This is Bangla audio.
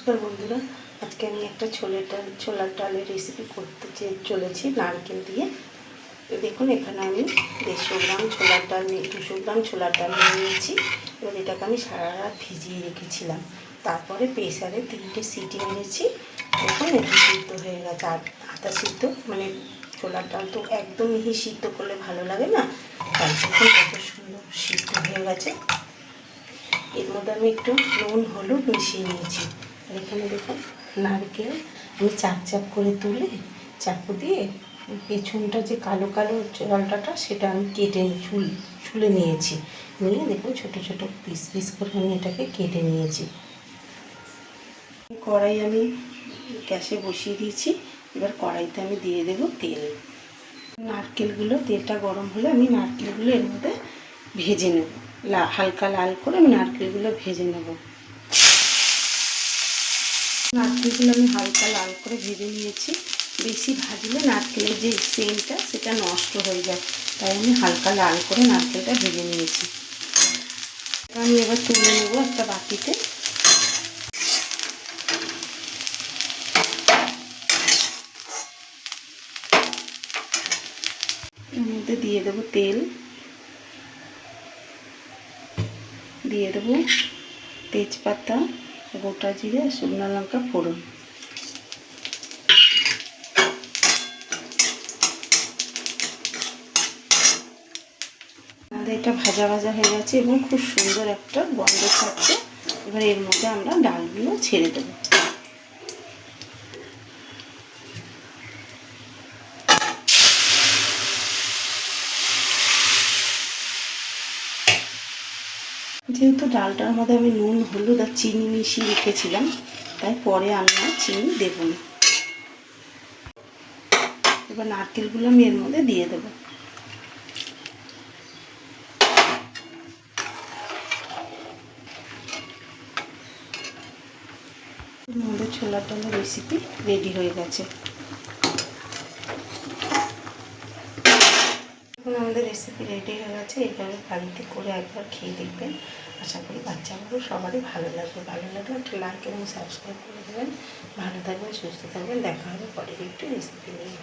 নমস্কার বন্ধুরা, আজকে আমি একটা ছোলার ডালের রেসিপি করতে চলেছি নারকেল দিয়ে। দেখুন, এখানে আমি 150 গ্রাম ছোলার ডাল 200 গ্রাম ছোলার ডাল নিয়েছি। এবার এটাকে আমি সারা রাত ভিজিয়ে রেখেছিলাম। তারপরে প্রেসারে 3টে সিটি মেরেছি। দেখুন, এটা সিদ্ধ হয়ে গেছে। আধা সিদ্ধ, মানে ছোলার ডাল তো একদম মিহি সিদ্ধ করলে ভালো লাগে না, তাই দেখুন কত সুন্দর সিদ্ধ হয়ে গেছে। এর মধ্যে আমি একটু নুন হলুদ মিশিয়ে নিয়েছি। আর এখানে দেখুন, নারকেল আমি চাপ করে তুলে চাকু দিয়ে পেছনটা যে কালো কালো জলটাটা সেটা আমি কেটে ছুলে নিয়েছি। নিয়ে দেখুন ছোট ছোট পিস পিস করে আমি এটাকে কেটে নিয়েছি। কড়াই আমি গ্যাসে বসিয়ে দিয়েছি। এবার কড়াইতে আমি দিয়ে দেব তেল। নারকেলগুলো, তেলটা গরম হলে আমি নারকেলগুলো এর মধ্যে ভেজে নেব। হালকা লাল করে আমি নারকেলগুলো ভেজে নেব। নারকেলগুলো আমি হালকা লাল করে ভেজে নিয়েছি। বেশি ভাজলে নারকেলের যে সেন্টটা সেটা নষ্ট হয়ে যায়, তাই আমি হালকা লাল করে নারকেলটা ভেজে নিয়েছি। আমি এবার তুলে নেব একটা বাটিতে। এর মধ্যে দিয়ে দেবো তেল, দিয়ে দেবো তেজপাতা, গোটা জিরে, শুকনো লঙ্কা ফোড়ন। আমাদের এটা ভাজা ভাজা হয়ে গেছে এবং খুব সুন্দর একটা গন্ধ ছাড়ছে। এবার এর মধ্যে আমরা ডালগুলো ছেড়ে দেবো। যেহেতু ডালটার মধ্যে আমি নুন হলুদ আর চিনি মিশিয়ে রেখেছিলাম, তাই পরে আমি আর চিনি দেবো না। এবার নারকেলগুলো আমি এর মধ্যে দিয়ে দেবো। আমাদের ছোলার ডালের রেসিপি রেডি হয়ে গেছে। এখন আমাদের রেসিপি রেডি হয়ে গেছে। এইভাবে বাড়িতে করে একবার খেয়ে দেখবেন। আশা করি বাচ্চাগুলো সবারই ভালো লাগবে। ভালো লাগলে একটা লাইক এবং সাবস্ক্রাইব করে দেবেন। ভালো থাকবেন, সুস্থ থাকবেন। দেখা হবে পরের একটি রেসিপি নিয়ে।